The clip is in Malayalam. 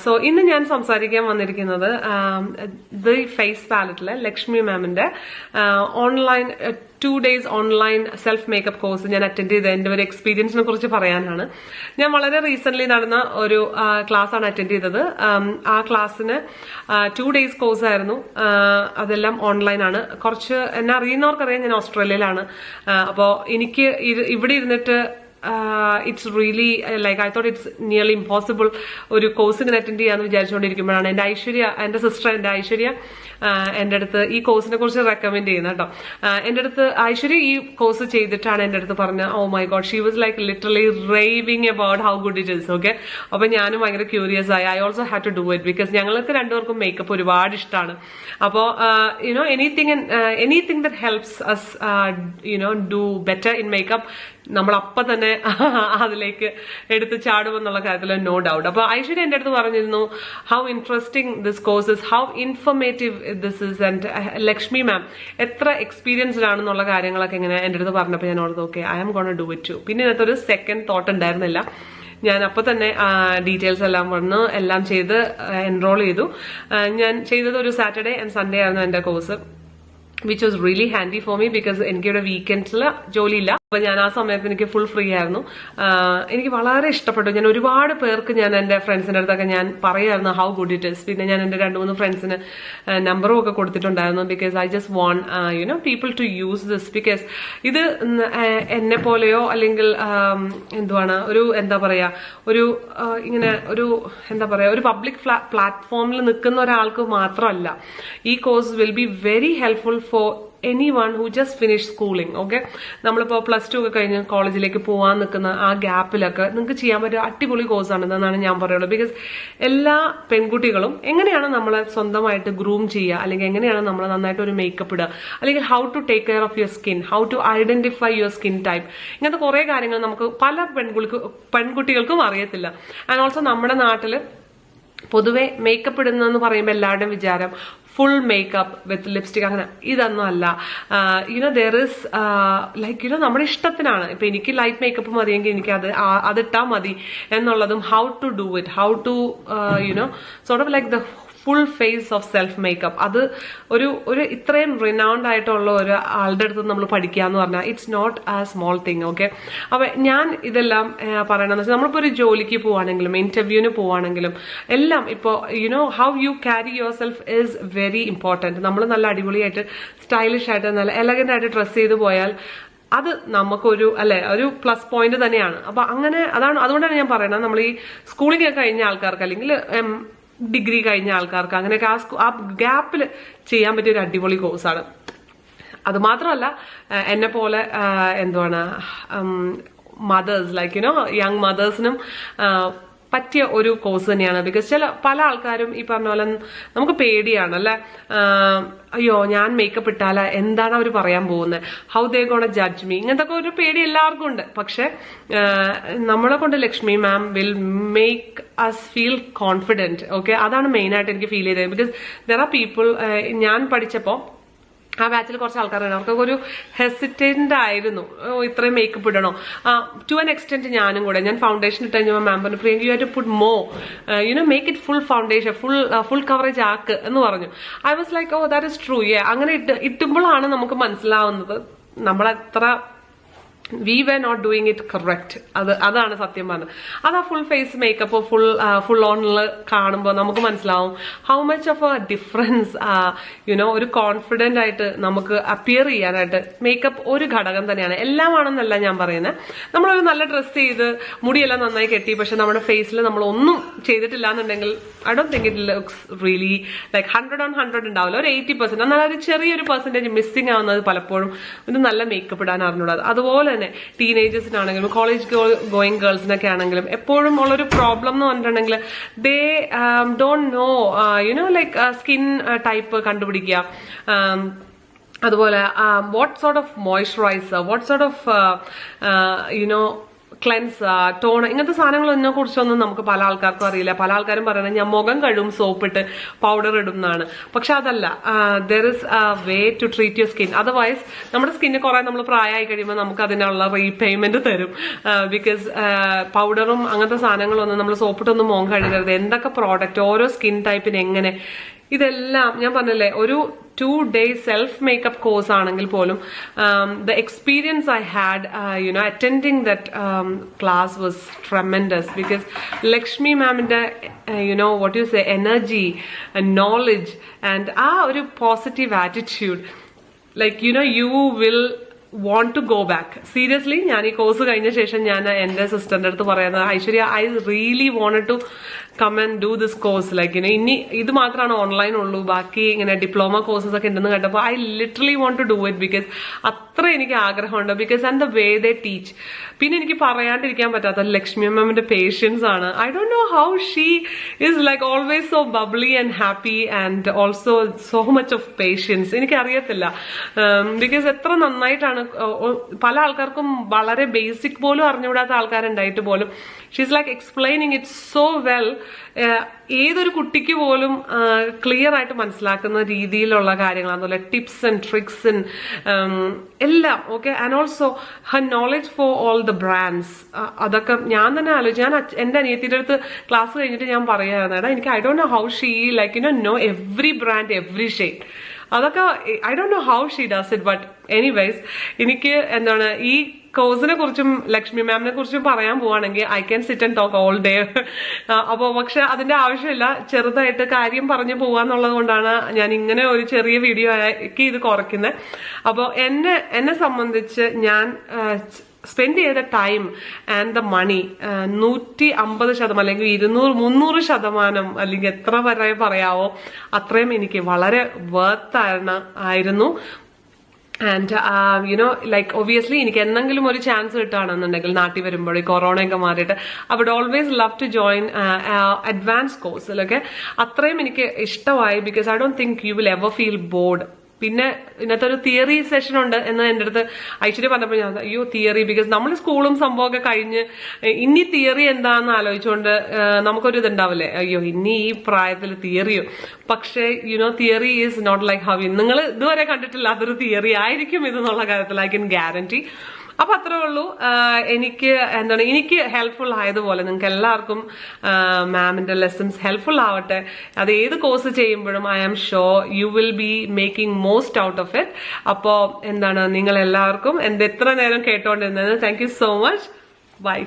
സോ ഇന്ന് ഞാൻ സംസാരിക്കാൻ വന്നിരിക്കുന്നത് ദി ഫേസ് പാലറ്റിലെ ലക്ഷ്മി മാമിന്റെ online 2 days online self makeup course ഞാൻ അറ്റൻഡ് ചെയ്ത എന്റെ ഒരു എക്സ്പീരിയൻസിനെ കുറിച്ച് പറയാനാണ്. ഞാൻ വളരെ റീസെന്റ് നടന്ന ഒരു ക്ലാസ് ആണ് അറ്റൻഡ് ചെയ്തത്. ആ ക്ലാസ്സിന് 2 days കോഴ്സ് ആയിരുന്നു. അതെല്ലാം ഓൺലൈൻ ആണ്. കുറച്ച് എന്നെ അറിയുന്നവർക്കറിയാം, ഞാൻ ഓസ്ട്രേലിയയിലാണ്. അപ്പോ എനിക്ക് ഇവിടെ ഇരുന്നിട്ട് it's really like I thought it's nearly impossible ഒരു കോഴ്സ് ഇങ്ങനെ അറ്റൻഡ് ചെയ്യാന്ന് വിചാരിച്ചുകൊണ്ടിരിക്കുമ്പോഴാണ് എന്റെ സിസ്റ്റർ ഐശ്വര്യ എന്റെ അടുത്ത് ഈ കോഴ്സിനെ കുറിച്ച് റെക്കമെൻഡ് ചെയ്യുന്നത് കേട്ടോ. എന്റെ അടുത്ത് ഐശ്വര്യ ഈ കോഴ്സ് ചെയ്തിട്ടാണ് എന്റെ അടുത്ത് പറഞ്ഞ oh my god she was like literally raving about how good it is. Okay, അപ്പൊ ഞാനും ഭയങ്കര ക്യൂരിയസ് ആയി. I also have to do it because ഞങ്ങൾക്ക് രണ്ടുപേർക്കും മേക്കപ്പ് ഒരുപാട് ഇഷ്ടമാണ്. അപ്പോ you know anything that helps us do better in makeup നമ്മൾ അപ്പൊ തന്നെ അതിലേക്ക് എടുത്ത് ചാടുമെന്നുള്ള കാര്യത്തിൽ നോ ഡൗട്ട്. അപ്പൊ ഐശ്വര്യ എന്റെ അടുത്ത് പറഞ്ഞിരുന്നു how interesting this course is, how informative this is. And Lakshmi ma'am എത്ര എക്സ്പീരിയൻസ്ഡ് ആണെന്നുള്ള കാര്യങ്ങളൊക്കെ ഇങ്ങനെ എന്റെ അടുത്ത് പറഞ്ഞപ്പോൾ ഞാൻ ഓർത്ത് okay I am gonna do it too. പിന്നെ ഇതിനകത്ത് ഒരു സെക്കൻഡ് തോട്ട് ഉണ്ടായിരുന്നില്ല. ഞാൻ അപ്പൊ തന്നെ ഡീറ്റെയിൽസ് എല്ലാം വന്ന് എല്ലാം ചെയ്ത് എൻറോൾ ചെയ്തു. ഞാൻ ചെയ്തത് ഒരു സാറ്റർഡേ ആൻഡ് സൺഡേ ആയിരുന്നു എന്റെ course, which was really handy for me because എനിക്കിവിടെ വീക്കെൻഡ്സിൽ ജോലിയില്ല. അപ്പൊ ഞാൻ ആ സമയത്ത് എനിക്ക് ഫുൾ ഫ്രീ ആയിരുന്നു. എനിക്ക് വളരെ ഇഷ്ടപ്പെട്ടു. ഞാൻ ഒരുപാട് പേർക്ക് ഞാൻ എന്റെ ഫ്രണ്ട്സിന്റെ അടുത്തൊക്കെ ഞാൻ പറയായിരുന്നു ഹൗ ഗുഡ് ഇറ്റ് ഇസ്. പിന്നെ ഞാൻ എന്റെ 2-3 ഫ്രണ്ട്സിന് നമ്പറും ഒക്കെ കൊടുത്തിട്ടുണ്ടായിരുന്നു because I just want people to use this. Because ഇത് എന്നെ പോലെയോ അല്ലെങ്കിൽ എന്തുവാണ് ഒരു എന്താ പറയാ ഒരു ഇങ്ങനെ ഒരു എന്താ പറയാ ഒരു പബ്ലിക് പ്ലാറ്റ്ഫോമിൽ നിൽക്കുന്ന ഒരാൾക്ക് മാത്രമല്ല. ഈ course will be very helpful for anyone who just finished schooling. Okay, നമ്മളിപ്പോ +2 ഒക്കെ കഴിഞ്ഞ് കോളേജിലേക്ക് പോകാൻ നിൽക്കുന്ന ആ ഗ്യാപ്പിലൊക്കെ നിങ്ങൾക്ക് ചെയ്യാൻ പറ്റിയ അടിപൊളി കോഴ്സാണ് എന്നാണ് ഞാൻ പറയുള്ളത്. ബിക്കോസ് എല്ലാ പെൺകുട്ടികളും എങ്ങനെയാണ് നമ്മളെ സ്വന്തമായിട്ട് ഗ്രൂം ചെയ്യുക, അല്ലെങ്കിൽ എങ്ങനെയാണ് നമ്മൾ നന്നായിട്ട് ഒരു മേക്കപ്പ് ഇടുക, അല്ലെങ്കിൽ how to take care of your skin, how to identify your skin type, ഇങ്ങനത്തെ കുറെ കാര്യങ്ങൾ നമുക്ക് പല പെൺകുട്ടികൾക്കും അറിയത്തില്ല. ആൻഡ് ഓൾസോ നമ്മുടെ നാട്ടില് പൊതുവെ മേക്കപ്പ് ഇടുന്നതെന്ന് പറയുമ്പോൾ എല്ലാവരുടെയും വിചാരം ഫുൾ മേക്കപ്പ് വിത്ത് ലിപ്സ്റ്റിക്, അങ്ങനെ ഇതൊന്നും അല്ല. ദർ ഇസ് ലൈക്ക് നമ്മുടെ ഇഷ്ടത്തിനാണ്. ഇപ്പൊ എനിക്ക് ലൈറ്റ് മേക്കപ്പ് മതിയെങ്കിൽ എനിക്ക് അതിട്ടാ മതി എന്നുള്ളതും how to do it, how to sort of like the full face of self makeup. അത് ഒരു ഇത്രയും റിനൗണ്ട് ആയിട്ടുള്ള ഒരു ആളുടെ അടുത്ത് നമ്മൾ പഠിക്കുക എന്ന് പറഞ്ഞാൽ ഇറ്റ്സ് നോട്ട് ആ സ്മോൾ തിങ്. ഓക്കെ, അപ്പൊ ഞാൻ ഇതെല്ലാം പറയണമെന്ന് വെച്ചാൽ നമ്മളിപ്പോ ഒരു ജോലിക്ക് പോവാണെങ്കിലും ഇന്റർവ്യൂവിന് പോവാണെങ്കിലും എല്ലാം ഇപ്പോ how you carry your self is very important. നമ്മൾ നല്ല അടിപൊളിയായിട്ട് സ്റ്റൈലിഷ് ആയിട്ട് നല്ല എലഗന്റ് ആയിട്ട് ഡ്രസ് ചെയ്ത് പോയാൽ അത് നമുക്കൊരു ഒരു പ്ലസ് പോയിന്റ് തന്നെയാണ്. അപ്പൊ അങ്ങനെ അതുകൊണ്ടാണ് ഞാൻ പറയുന്നത് നമ്മൾ ഈ സ്കൂളിംഗ് കഴിഞ്ഞ ആൾക്കാർക്ക് അല്ലെങ്കിൽ ഡിഗ്രി കഴിഞ്ഞ ആൾക്കാർക്ക് അങ്ങനെയൊക്കെ ആ ഗ്യാപ്പിൽ ചെയ്യാൻ പറ്റിയ ഒരു അടിപൊളി കോഴ്സാണ്. അത് മാത്രമല്ല എന്നെ പോലെ എന്തുവാണ് മദേഴ്സ് ലൈക്ക് യങ് മദേഴ്സിനും പറ്റിയ ഒരു കോഴ്സ് തന്നെയാണ്. ബിക്കോസ് പല ആൾക്കാരും ഈ പറഞ്ഞ പോലെ നമുക്ക് പേടിയാണ് അല്ലെ, അയ്യോ ഞാൻ മേക്കപ്പ് ഇട്ടാല എന്താണ് അവർ പറയാൻ പോകുന്നത്, how they gonna judge me, ഇങ്ങനത്തെ ഒരു പേടി എല്ലാവർക്കും ഉണ്ട്. പക്ഷെ നമ്മളെ കൊണ്ട് Lakshmi ma'am will make us feel confident. Okay, അതാണ് മെയിൻ ആയിട്ട് എനിക്ക് ഫീൽ ചെയ്തത്. ബിക്കോസ് ദർ ആർ പീപ്പിൾ ഞാൻ പഠിച്ചപ്പോ ആ ബാച്ചിൽ കുറച്ച് ആൾക്കാരാണ്, അവർക്കൊക്കെ ഒരു ഹെസിറ്റന്റ് ആയിരുന്നു ഇത്രയും മേക്കപ്പ് ഇടണോ. ടു ആൻ എക്സ്റ്റെന്റ് ഞാനും കൂടെ ഞാൻ ഫൗണ്ടേഷൻ ഇട്ട് കഴിഞ്ഞപ്പോൾ മാം പറഞ്ഞു Priyanka you have to put more make it full foundation full coverage ആക്ക് എന്ന് പറഞ്ഞു. I was like oh that is true. അങ്ങനെ ഇട്ടുമ്പോഴാണ് നമുക്ക് മനസ്സിലാവുന്നത് നമ്മളെത്ര we were not doing it correct. അതാണ് സത്യം പറഞ്ഞത്. അത് ആ ഫുൾ ഫേസ് മേക്കപ്പ് ഫുൾ ഓണിൽ കാണുമ്പോൾ നമുക്ക് മനസ്സിലാവും how much of A difference ഒരു കോൺഫിഡന്റ് ആയിട്ട് നമുക്ക് അപ്പിയർ ചെയ്യാനായിട്ട് മേക്കപ്പ് ഒരു ഘടകം തന്നെയാണ്. എല്ലാമാണെന്നല്ല ഞാൻ പറയുന്നത്. നമ്മളൊരു നല്ല ഡ്രസ് ചെയ്ത് മുടിയെല്ലാം നന്നായി കെട്ടി പക്ഷെ നമ്മുടെ ഫേസിൽ നമ്മൾ ഒന്നും ചെയ്തിട്ടില്ല എന്നുണ്ടെങ്കിൽ I don't think it looks really like 100/100 ഉണ്ടാവില്ല, ഒരു 80%. എന്നാൽ ഒരു ചെറിയൊരു പെർസെന്റേജ് മിസ്സിംഗ് ആവുന്നത് പലപ്പോഴും ഇത് നല്ല മേക്കപ്പ് ഇടാൻ അറിഞ്ഞൂടാ. അതുപോലെ തന്നെ ടീനേജേഴ്സിനാണെങ്കിലും കോളേജ് ഗോയിങ് ഗേൾസിനൊക്കെ ആണെങ്കിലും എപ്പോഴും ഉള്ളൊരു പ്രോബ്ലം എന്ന് പറഞ്ഞിട്ടുണ്ടെങ്കിൽ they don't know like skin type കണ്ടുപിടിക്കുക, അതുപോലെ what sort of moisturiser, what sort of cleanse, tone, ഇങ്ങനത്തെ സാധനങ്ങളൊന്നും കുറിച്ചൊന്നും നമുക്ക് പല ആൾക്കാർക്കും അറിയില്ല. പല ആൾക്കാരും പറയുന്നത് ഞാൻ മുഖം കഴുകും സോപ്പിട്ട് പൗഡർ ഇടും എന്നാണ്. പക്ഷെ അതല്ല, there is a way to treat your skin. Otherwise നമ്മുടെ സ്കിന്ന് കുറെ നമ്മൾ പ്രായമായി കഴിയുമ്പോൾ നമുക്ക് അതിനുള്ള റീപേയ്മെന്റ് തരും. ബിക്കോസ് പൗഡറും അങ്ങനത്തെ സാധനങ്ങളൊന്നും നമ്മൾ സോപ്പിട്ടൊന്നും മുഖം കഴുകരുത്. എന്തൊക്കെ പ്രോഡക്റ്റ് ഓരോ സ്കിൻ ടൈപ്പിന് എങ്ങനെ, ഇതെല്ലാം ഞാൻ പറഞ്ഞില്ലേ, ഒരു 2 days സെൽഫ് മേക്കപ്പ് കോഴ്സ് ആണെങ്കിൽ പോലും the experience I had attending that class was tremendous, because Lekshmi Menon what you say, energy and knowledge and ഒരു positive attitude, like you will want to go back. Seriously, ഞാൻ ഈ കോഴ്സ് കഴിഞ്ഞ ശേഷം ഞാൻ എന്റെ സിസ്റ്ററിന്റെ അടുത്ത് പറയുന്നത്, Aishwarya, I really wanted to come and do this course. Like ഇനി ഇത് മാത്രമാണ് ഓൺലൈൻ ഉള്ളൂ, ബാക്കി ഇങ്ങനെ ഡിപ്ലോമ കോഴ്സസ് ഒക്കെ ഉണ്ടെന്ന് കേട്ടപ്പോൾ I literally want to do it, because അത്ര എനിക്ക് ആഗ്രഹമുണ്ട്. Because and the way they teach. പിന്നെ എനിക്ക് പറയാണ്ടിരിക്കാൻ പറ്റാത്ത ലക്ഷ്മി മാമിന്റെ പേഷ്യൻസ് ആണ്. I don't know how she is like always so bubbly and happy and also so much of patience. എനിക്കറിയത്തില്ല, ബിക്കോസ് എത്ര നന്നായിട്ടാണ്. പല ആൾക്കാർക്കും വളരെ ബേസിക് പോലും അറിഞ്ഞുകൂടാത്ത ആൾക്കാരുണ്ടായിട്ട് പോലും she's like explaining it so well. ഏതൊരു കുട്ടിക്ക് പോലും ക്ലിയർ ആയിട്ട് മനസ്സിലാക്കുന്ന രീതിയിലുള്ള കാര്യങ്ങൾ, അതുപോലെ ടിപ്സ് ആൻഡ് ട്രിക്സ് എല്ലാം. Okay, and also Har knowledge for all the brands. അതൊക്കെ ഞാൻ തന്നെ ആലോചിച്ചു. ഞാൻ എന്റെ അനിയത്തിയുടെ അടുത്ത് ക്ലാസ് കഴിഞ്ഞിട്ട് ഞാൻ പറയാറുണ്ട്, എനിക്ക് I don't know how she like know every brand every shade. അതൊക്കെ I don't know how she does it. But anyways, എനിക്ക് എന്താണ് ഈ കോഴ്സിനെ കുറിച്ചും ലക്ഷ്മി മാമിനെ കുറിച്ചും പറയാൻ പോവാണെങ്കിൽ I can sit and talk all day. അപ്പോൾ പക്ഷെ അതിന്റെ ആവശ്യമില്ല, ചെറുതായിട്ട് കാര്യം പറഞ്ഞു പോവാന്നുള്ളത് കൊണ്ടാണ് ഞാൻ ഇങ്ങനെ ഒരു ചെറിയ വീഡിയോ ആക്കി ഇത് കുറയ്ക്കുന്നത്. അപ്പോൾ എന്നെ സംബന്ധിച്ച് ഞാൻ സ്പെൻഡ് ചെയ്ത ടൈം ആൻഡ് ദ മണി 150% അല്ലെങ്കിൽ 200-300% അല്ലെങ്കിൽ എത്ര വരെ പറയാവോ അത്രയും എനിക്ക് വളരെ വർത്ത് ആയിരുന്നു. ആൻഡ് ലൈക്ക് ഒബിയസ്ലി എനിക്ക് എന്തെങ്കിലും ഒരു ചാൻസ് കിട്ടുകയാണെന്നുണ്ടെങ്കിൽ നാട്ടിൽ വരുമ്പോൾ, ഈ കൊറോണയൊക്കെ മാറിയിട്ട്, I would always love to join advance കോഴ്സിലൊക്കെ. അത്രയും എനിക്ക് ഇഷ്ടമായി. Because I don't think you will ever feel bored. പിന്നെ ഇന്നത്തെ ഒരു തിയറി സെഷൻ ഉണ്ട് എന്ന് എൻ്റെ അടുത്ത് ഐശ്വര്യ പറഞ്ഞപ്പോൾ ഞാൻ അയ്യോ തിയറി, ബിക്കോസ് നമ്മൾ സ്കൂളും സംഭവമൊക്കെ കഴിഞ്ഞ് ഇനി തിയറി എന്താന്ന് ആലോചിച്ചുകൊണ്ട് നമുക്കൊരു ഇതുണ്ടാവില്ലേ, അയ്യോ ഇനി ഈ പ്രായത്തിൽ തിയറിയോ. പക്ഷേ theory is not like how നിങ്ങൾ ഇതുവരെ കണ്ടിട്ടില്ലാത്തൊരു തിയറി ആയിരിക്കും ഇതെന്നുള്ള കാര്യത്തിൽ ഐ കൻ ഗ്യാരണ്ടി. അപ്പൊ അത്രേ ഉള്ളൂ. എനിക്ക് ഹെൽപ്ഫുൾ ആയതുപോലെ നിങ്ങൾക്ക് എല്ലാവർക്കും മാമിന്റെ ലെസൺസ് ഹെൽപ്ഫുൾ ആവട്ടെ. അത് ഏത് കോഴ്സ് ചെയ്യുമ്പോഴും I am sure you will be making most out of it. അപ്പോ നിങ്ങൾ എല്ലാവർക്കും എത്ര നേരം കേട്ടോണ്ടിരുന്നത്, thank you so much. By.